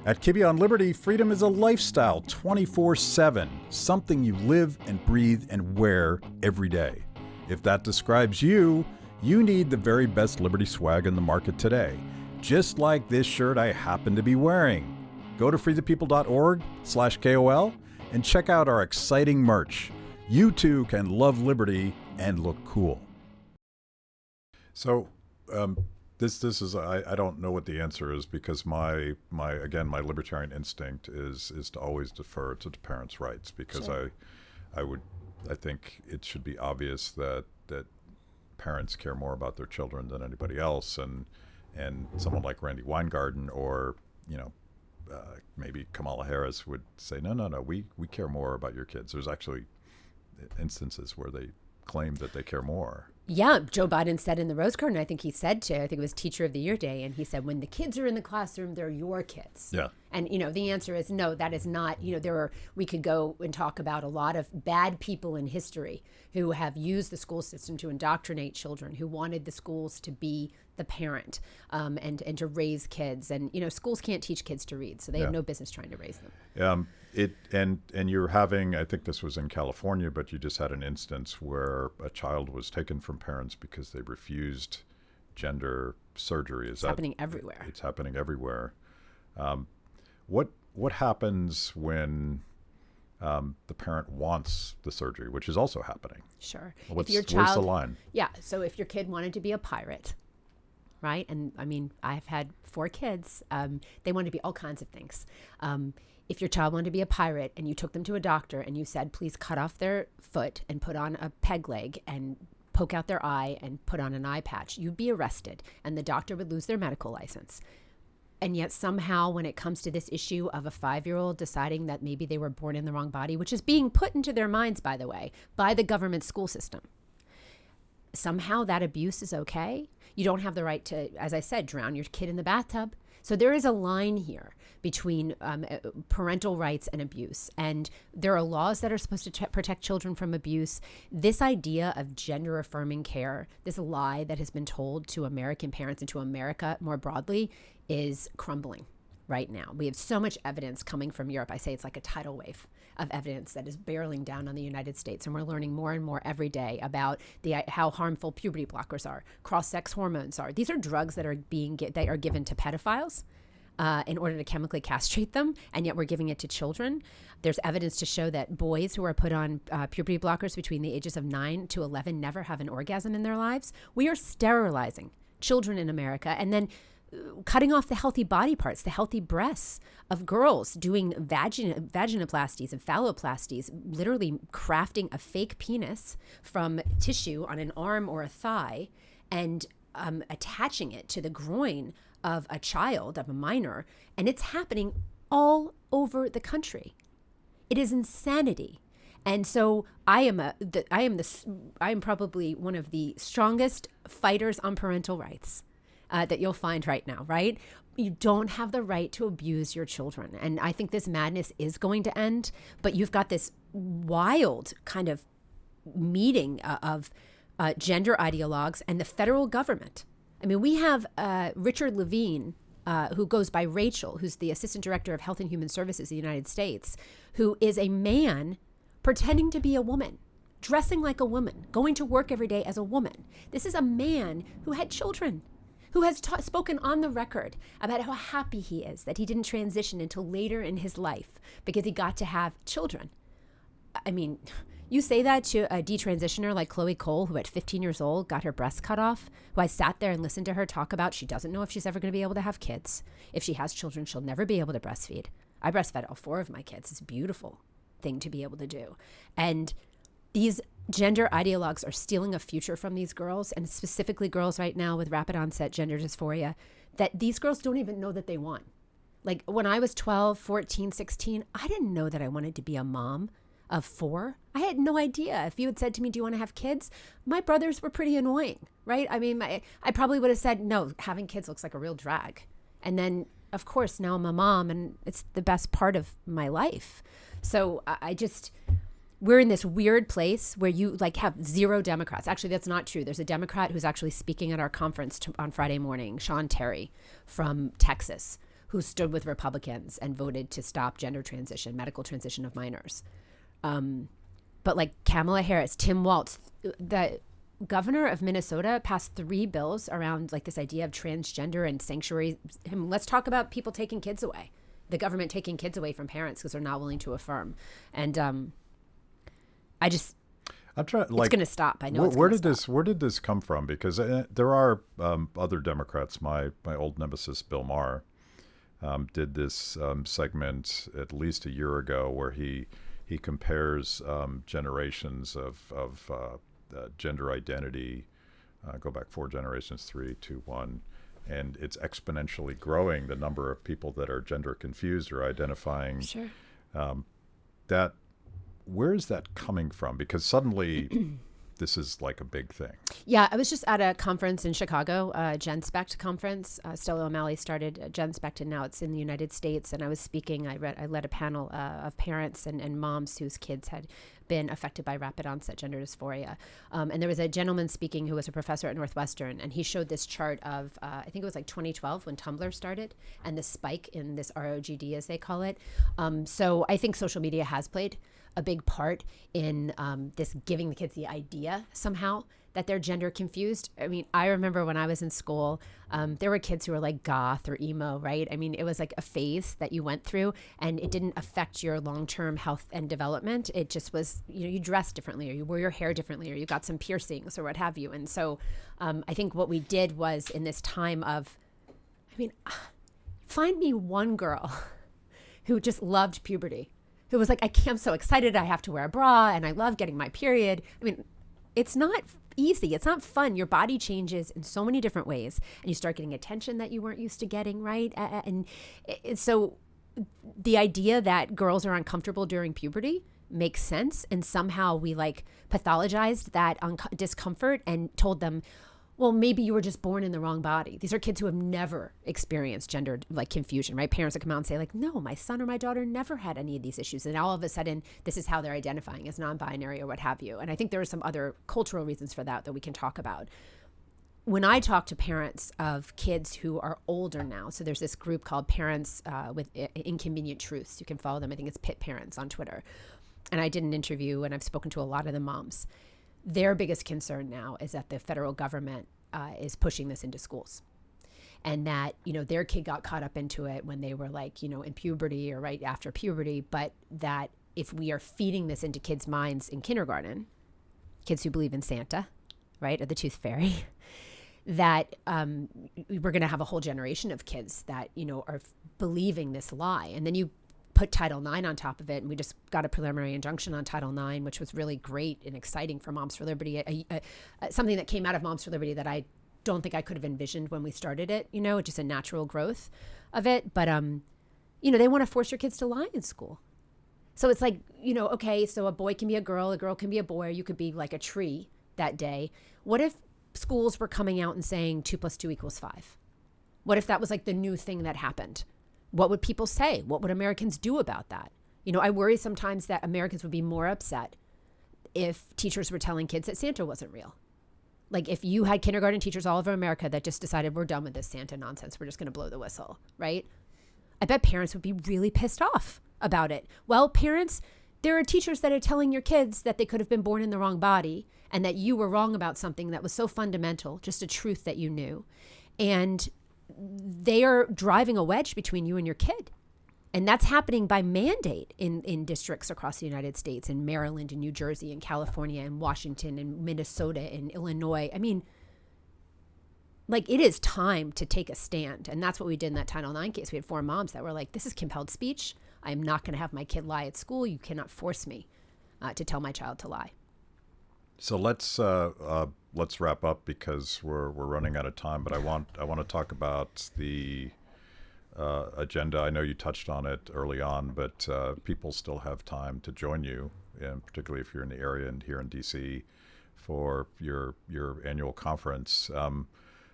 At Kibbe on Liberty, freedom is a lifestyle 24/7, something you live and breathe and wear every day. If that describes you, you need the very best Liberty swag in the market today, just like this shirt I happen to be wearing. Go to freethepeople.org/KOL and check out our exciting merch. You too can love Liberty and look cool. So, this is I don't know what the answer is, because my libertarian instinct is to always defer to the parents' rights, because sure. I think it should be obvious that parents care more about their children than anybody else, and someone like Randy Weingarten or maybe Kamala Harris would say no, we care more about your kids. There's actually instances where they claim that they care more. Yeah, Joe Biden said in the Rose Garden, I think it was Teacher of the Year Day, and he said, when the kids are in the classroom, they're your kids. Yeah. And, the answer is no, that is not, we could go and talk about a lot of bad people in history who have used the school system to indoctrinate children, who wanted the schools to be the parent, and to raise kids. And, schools can't teach kids to read, so they have no business trying to raise them. And you're having, I think this was in California, but you just had an instance where a child was taken from parents because they refused gender surgery. It's happening everywhere. It's happening everywhere. What happens when the parent wants the surgery, which is also happening? Sure. Where's the line? Yeah. So if your kid wanted to be a pirate, right? And I mean, I've had 4 kids. They wanted to be all kinds of things. If your child wanted to be a pirate and you took them to a doctor and you said, please cut off their foot and put on a peg leg and poke out their eye and put on an eye patch, you'd be arrested and the doctor would lose their medical license. And yet somehow when it comes to this issue of a 5-year-old deciding that maybe they were born in the wrong body, which is being put into their minds, by the way, by the government school system, somehow that abuse is okay. You don't have the right to, as I said, drown your kid in the bathtub. So there is a line here between parental rights and abuse. And there are laws that are supposed to protect children from abuse. This idea of gender-affirming care, this lie that has been told to American parents and to America more broadly, is crumbling right now. We have so much evidence coming from Europe. I say it's like a tidal wave of evidence that is barreling down on the United States. And we're learning more and more every day about how harmful puberty blockers are, cross-sex hormones are. These are drugs that are given to pedophiles in order to chemically castrate them, and yet we're giving it to children. There's evidence to show that boys who are put on puberty blockers between the ages of 9 to 11 never have an orgasm in their lives. We are sterilizing children in America, and then cutting off the healthy body parts, the healthy breasts of girls, doing vaginoplasties and phalloplasties, literally crafting a fake penis from tissue on an arm or a thigh and attaching it to the groin of a child, of a minor, and it's happening all over the country. It is insanity. And so I am probably one of the strongest fighters on parental rights that you'll find right now, right? You don't have the right to abuse your children. And I think this madness is going to end, but you've got this wild kind of meeting of gender ideologues and the federal government I mean, we have Richard Levine, who goes by Rachel, who's the Assistant Director of Health and Human Services in the United States, who is a man pretending to be a woman, dressing like a woman, going to work every day as a woman. This is a man who had children, who has spoken on the record about how happy he is that he didn't transition until later in his life because he got to have children. I mean, you say that to a detransitioner like Chloe Cole, who at 15 years old got her breasts cut off, who I sat there and listened to her talk about she doesn't know if she's ever going to be able to have kids. If she has children, she'll never be able to breastfeed. I breastfed all 4 of my kids. It's a beautiful thing to be able to do. And these gender ideologues are stealing a future from these girls, and specifically girls right now with rapid onset gender dysphoria, that these girls don't even know that they want. Like when I was 12, 14, 16, I didn't know that I wanted to be a mom of 4. I had no idea. If you had said to me, do you want to have kids? My brothers were pretty annoying, right? I mean, I probably would have said, no, having kids looks like a real drag. And then, of course, now I'm a mom and it's the best part of my life. So we're in this weird place where you like have 0 Democrats. Actually, that's not true. There's a Democrat who's actually speaking at our conference on Friday morning, Sean Terry from Texas, who stood with Republicans and voted to stop gender transition, medical transition of minors. But like Kamala Harris, Tim Walz, the governor of Minnesota passed 3 bills around like this idea of transgender and sanctuary. Let's talk about people taking kids away, the government taking kids away from parents because they're not willing to affirm. And I'm trying. Like, it's going to stop. I know. Where did this come from? Because there are other Democrats. My old nemesis Bill Maher did this segment at least a year ago where he compares generations of gender identity. Go back 4 generations, 3, 2, 1, and it's exponentially growing the number of people that are gender confused or identifying. Sure. That. Where is that coming from? Because suddenly this is like a big thing. Yeah, I was just at a conference in Chicago, GenSpect conference. Stella O'Malley started GenSpect, and now it's in the United States. And I was speaking. I led a panel of parents and moms whose kids had been affected by rapid onset gender dysphoria. And there was a gentleman speaking who was a professor at Northwestern, and he showed this chart of, I think it was like 2012 when Tumblr started, and the spike in this ROGD, as they call it. So I think social media has played a big part in this giving the kids the idea somehow that they're gender confused. I mean, I remember when I was in school, there were kids who were like goth or emo, right? I mean, it was like a phase that you went through, and it didn't affect your long-term health and development. It just was, you dressed differently, or you wore your hair differently, or you got some piercings or what have you. And so I think what we did was, in this time of, find me one girl who just loved puberty, who was like, I'm so excited I have to wear a bra and I love getting my period. I mean, it's not easy. It's not fun. Your body changes in so many different ways, and you start getting attention that you weren't used to getting, right? And so the idea that girls are uncomfortable during puberty makes sense. And somehow we like pathologized that discomfort and told them, well, maybe you were just born in the wrong body. These are kids who have never experienced gender like confusion, right? Parents that come out and say like, no, my son or my daughter never had any of these issues. And all of a sudden, this is how they're identifying as non-binary or what have you. And I think there are some other cultural reasons for that we can talk about. When I talk to parents of kids who are older now, so there's this group called Parents with Inconvenient Truths. You can follow them. I think it's Pit Parents on Twitter. And I did an interview, and I've spoken to a lot of the moms. Their biggest concern now is that the federal government is pushing this into schools, and that, their kid got caught up into it when they were like, in puberty or right after puberty, but that if we are feeding this into kids' minds in kindergarten, kids who believe in Santa, right, or the Tooth Fairy, that we're going to have a whole generation of kids that, are believing this lie. And then you put Title IX on top of it, and we just got a preliminary injunction on Title IX, which was really great and exciting for Moms for Liberty, something that came out of Moms for Liberty that I don't think I could have envisioned when we started it, just a natural growth of it. But, they want to force your kids to lie in school. So it's like, okay, so a boy can be a girl can be a boy, or you could be like a tree that day. What if schools were coming out and saying 2 + 2 = 5? What if that was like the new thing that happened? What would people say? What would Americans do about that? I worry sometimes that Americans would be more upset if teachers were telling kids that Santa wasn't real. Like if you had kindergarten teachers all over America that just decided we're done with this Santa nonsense, we're just going to blow the whistle, right? I bet parents would be really pissed off about it. Well, parents, there are teachers that are telling your kids that they could have been born in the wrong body and that you were wrong about something that was so fundamental, just a truth that you knew. And they are driving a wedge between you and your kid. And that's happening by mandate in districts across the United States, in Maryland, in New Jersey, in California, in Washington, in Minnesota, in Illinois. I mean, like, it is time to take a stand. And that's what we did in that Title IX case. We had 4 moms that were like, this is compelled speech. I am not going to have my kid lie at school. You cannot force me to tell my child to lie. So let's wrap up because we're running out of time. But I want to talk about the agenda. I know you touched on it early on, but people still have time to join you, and particularly if you're in the area and here in DC for your annual conference.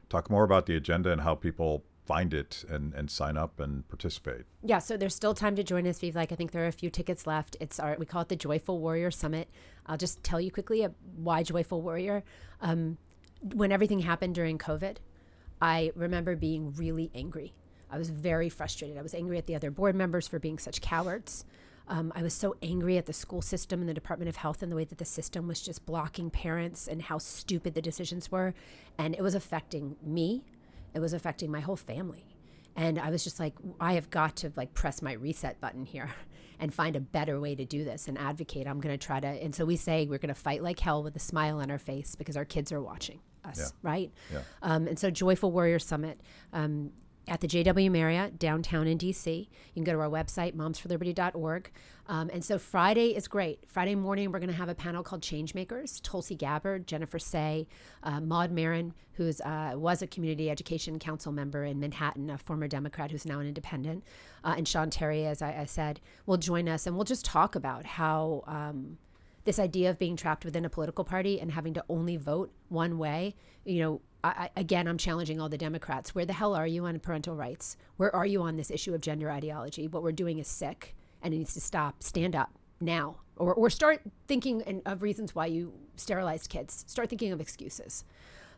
Talk more about the agenda and how people find it and sign up and participate. Yeah, so there's still time to join us if you'd like. I think there are a few tickets left. We call it the Joyful Warrior Summit. I'll just tell you quickly why Joyful Warrior. When everything happened during COVID, I remember being really angry. I was very frustrated. I was angry at the other board members for being such cowards. I was so angry at the school system and the Department of Health and the way that the system was just blocking parents and how stupid the decisions were. And it was affecting me. It was affecting my whole family. And I was just like, I have got to like press my reset button here and find a better way to do this and advocate. I'm going to try to. And so we say we're going to fight like hell with a smile on our face because our kids are watching us, right? Yeah. And so Joyful Warrior Summit. At the JW Marriott downtown in DC. You can go to our website, momsforliberty.org. And so Friday is great. Friday morning, we're going to have a panel called Changemakers. Tulsi Gabbard, Jennifer Say, Maud Marin, who was a community education council member in Manhattan, a former Democrat who's now an independent, and Sean Terry, as I said, will join us. And we'll just talk about how this idea of being trapped within a political party and having to only vote one way, again, I'm challenging all the Democrats. Where the hell are you on parental rights? Where are you on this issue of gender ideology? What we're doing is sick and it needs to stop. Stand up now. Or start thinking of reasons why you sterilized kids. Start thinking of excuses.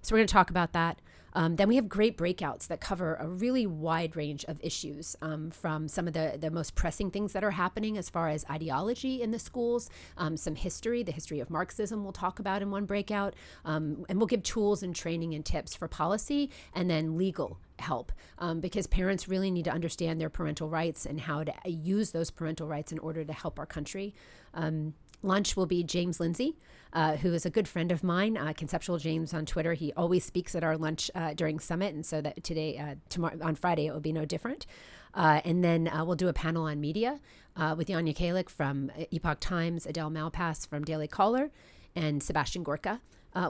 So we're going to talk about that. Then we have great breakouts that cover a really wide range of issues, from some of the most pressing things that are happening as far as ideology in the schools, some history, the history of Marxism we'll talk about in one breakout, and we'll give tools and training and tips for policy and then legal help, because parents really need to understand their parental rights and how to use those parental rights in order to help our country. Lunch will be James Lindsay, who is a good friend of mine, Conceptual James on Twitter. He always speaks at our lunch during Summit, and so that tomorrow, on Friday, it will be no different. And then we'll do a panel on media with Yanya Kalik from Epoch Times, Adele Malpass from Daily Caller, and Sebastian Gorka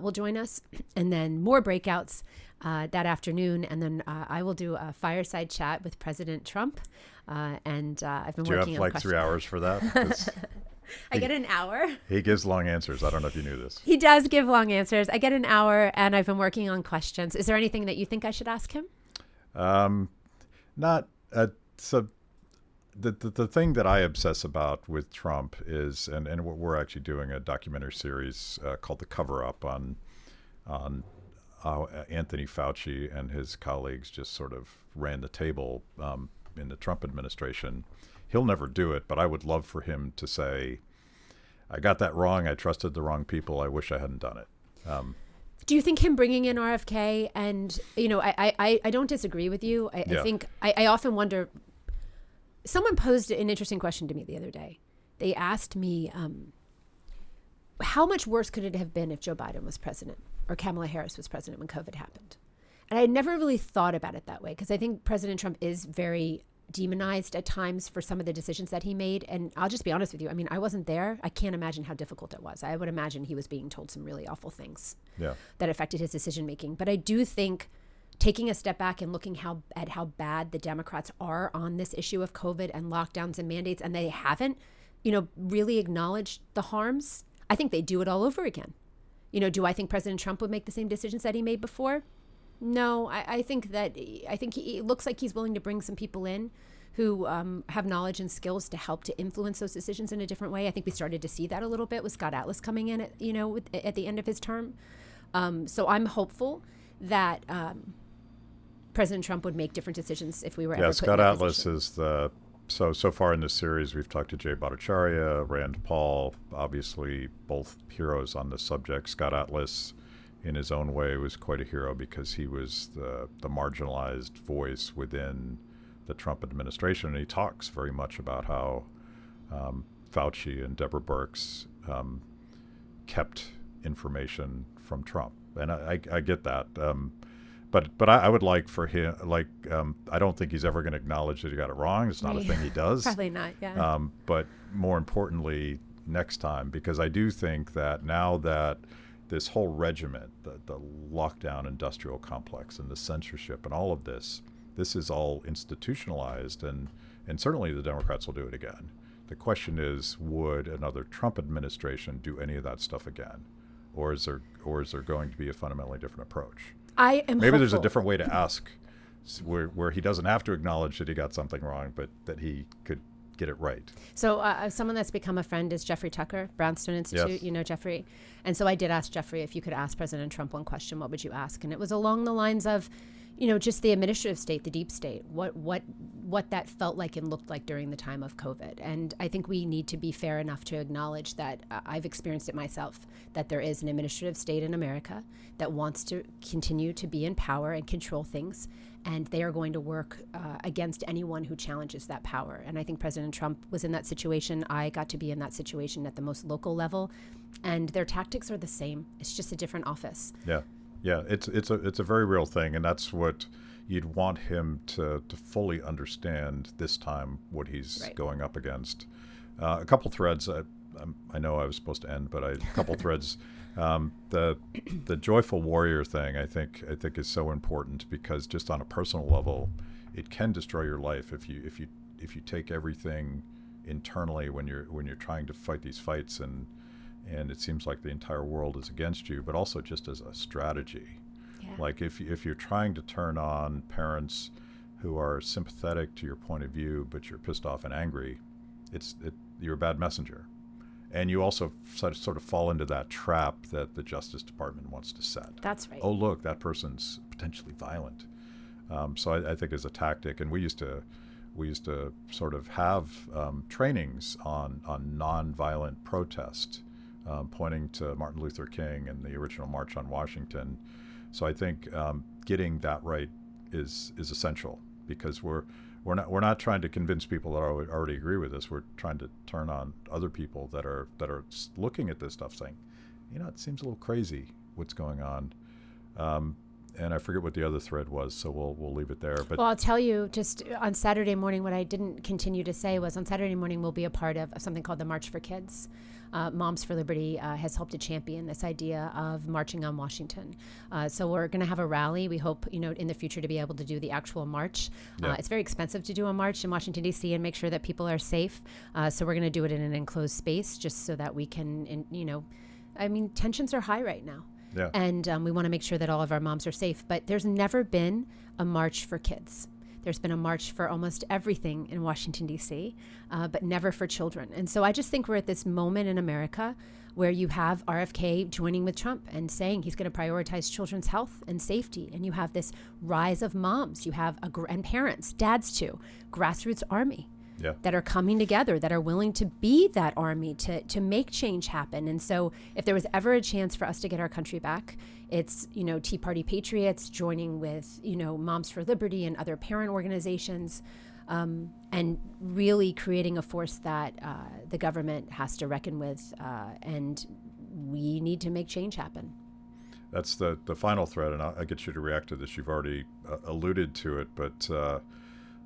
will join us. And then more breakouts that afternoon, and then I will do a fireside chat with President Trump. And I've been working on Do you have like 3 hours for that? I get an hour. He gives long answers. I don't know if you knew this. He does give long answers. I get an hour, and I've been working on questions. Is there anything that you think I should ask him? Not. So the thing that I obsess about with Trump is, and we're actually doing a documentary series called The Cover Up on how Anthony Fauci and his colleagues just sort of ran the table in the Trump administration. He'll never do it, but I would love for him to say, I got that wrong. I trusted the wrong people. I wish I hadn't done it. Do you think him bringing in RFK, and, I don't disagree with you. I think I often wonder, someone posed an interesting question to me the other day. They asked me, how much worse could it have been if Joe Biden was president or Kamala Harris was president when COVID happened? And I had never really thought about it that way, because I think President Trump is very demonized at times for some of the decisions that he made. And I'll just be honest with you. I mean, I wasn't there. I can't imagine how difficult it was. I would imagine he was being told some really awful things that affected his decision making. But I do think taking a step back and looking at how bad the Democrats are on this issue of COVID and lockdowns and mandates, and they haven't, really acknowledged the harms. I think they do it all over again. Do I think President Trump would make the same decisions that he made before? No, I think it looks like he's willing to bring some people in who have knowledge and skills to help to influence those decisions in a different way. I think we started to see that a little bit with Scott Atlas coming in at the end of his term. So I'm hopeful that President Trump would make different decisions if we were ever put in Scott that Atlas position. is the so far in this series we've talked to Jay Bhattacharya, Rand Paul, obviously both heroes on the subject. Scott Atlas, in his own way, was quite a hero because he was the marginalized voice within the Trump administration, and he talks very much about how Fauci and Deborah Birx kept information from Trump, and I get that. But I would like for him, I don't think he's ever going to acknowledge that he got it wrong. It's not a thing he does. Probably not, yeah. But more importantly, next time, because I do think that now that this whole regiment, the lockdown industrial complex and the censorship and all of this is all institutionalized, and certainly the Democrats will do it again. The question is, would another Trump administration do any of that stuff again? Or is there going to be a fundamentally different approach? I am Maybe there's a hopeful. different way to ask where he doesn't have to acknowledge that he got something wrong, but that he could get it right. So someone that's become a friend is Jeffrey Tucker, Brownstone Institute. Yes. You know Jeffrey. And so I did ask Jeffrey, if you could ask President Trump one question, what would you ask? And it was along the lines of, just the administrative state, the deep state, what that felt like and looked like during the time of COVID. And I think we need to be fair enough to acknowledge that I've experienced it myself, that there is an administrative state in America that wants to continue to be in power and control things. And they are going to work against anyone who challenges that power. And I think President Trump was in that situation. I got to be in that situation at the most local level. And their tactics are the same. It's just a different office. Yeah, it's a very real thing, and that's what you'd want him to fully understand this time, what he's going up against. A couple threads. I know I was supposed to end, but a couple threads. The joyful warrior thing, I think is so important, because just on a personal level, it can destroy your life if you take everything internally when you're trying to fight these fights, and it seems like the entire world is against you, but also just as a strategy. Yeah. Like if you're trying to turn on parents who are sympathetic to your point of view, but you're pissed off and angry, you're a bad messenger. And you also sort of fall into that trap that the Justice Department wants to set. That's right. Oh, look, that person's potentially violent. So I think as a tactic, and we used to sort of have trainings on nonviolent protest, pointing to Martin Luther King and the original March on Washington. So I think getting that right is essential, because we're not trying to convince people that already agree with us. We're trying to turn on other people that are looking at this stuff, saying, it seems a little crazy what's going on. And I forget what the other thread was, so we'll leave it there. But well, I'll tell you, just on Saturday morning, what I didn't continue to say was on Saturday morning we'll be a part of something called the March for Kids. Moms for Liberty has helped to champion this idea of marching on Washington. So we're going to have a rally. We hope, in the future to be able to do the actual march. Yeah. It's very expensive to do a march in Washington, D.C. and make sure that people are safe. So we're going to do it in an enclosed space just so that we can, tensions are high right now. Yeah. And we want to make sure that all of our moms are safe. But there's never been a march for kids. There's been a march for almost everything in Washington, D.C., but never for children. And so I just think we're at this moment in America where you have RFK joining with Trump and saying he's going to prioritize children's health and safety. And you have this rise of moms. You have and parents, dads too, grassroots army. Yeah. That are coming together, that are willing to be that army to make change happen. And so if there was ever a chance for us to get our country back, it's, Tea Party patriots joining with, Moms for Liberty and other parent organizations, and really creating a force that the government has to reckon with, and we need to make change happen. That's the final thread, and I'll get you to react to this. You've already alluded to it, but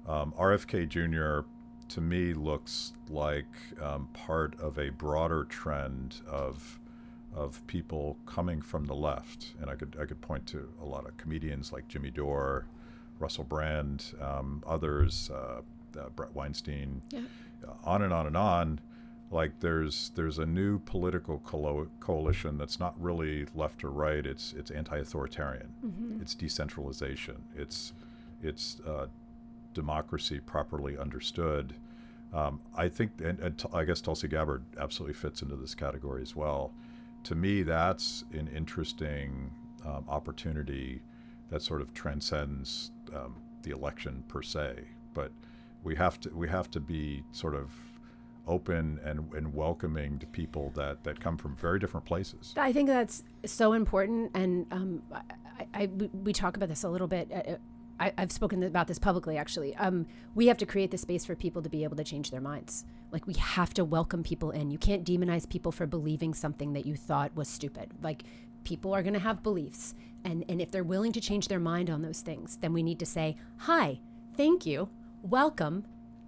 RFK Jr., to me, looks like part of a broader trend of people coming from the left, and I could point to a lot of comedians like Jimmy Dore, Russell Brand, others, Brett Weinstein, on and on and on. Like there's a new political coalition that's not really left or right. It's anti-authoritarian. Mm-hmm. It's decentralization. It's democracy properly understood. I think, and I guess Tulsi Gabbard absolutely fits into this category as well. To me, that's an interesting opportunity that sort of transcends the election per se. But we have to be sort of open and welcoming to people that come from very different places. I think that's so important, and we talk about this a little bit. I've spoken about this publicly, actually. We have to create the space for people to be able to change their minds. Like, we have to welcome people in. You can't demonize people for believing something that you thought was stupid. Like, people are going to have beliefs, and if they're willing to change their mind on those things, then we need to say, hi, thank you, welcome,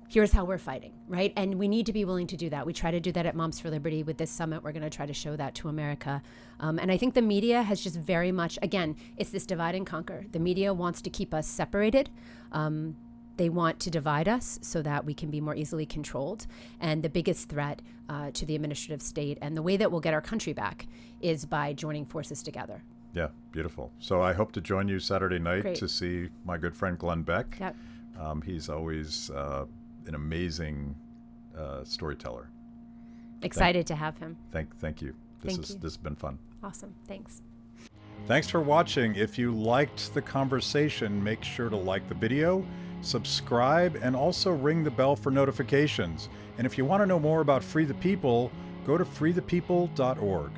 here's how we're fighting, right? And we need to be willing to do that. We try to do that at Moms for Liberty. With this summit, we're going to try to show that to America. And I think the media has just very much, again, it's this divide and conquer. The media wants to keep us separated. They want to divide us so that we can be more easily controlled. And the biggest threat to the administrative state and the way that we'll get our country back is by joining forces together. Yeah, beautiful. So I hope to join you Saturday night to see my good friend Glenn Beck. Yep. He's always an amazing storyteller. Excited to have him. Thank you. This has been fun. Awesome. Thanks. Thanks for watching. If you liked the conversation, make sure to like the video, subscribe, and also ring the bell for notifications. And if you want to know more about Free the People, go to freethepeople.org.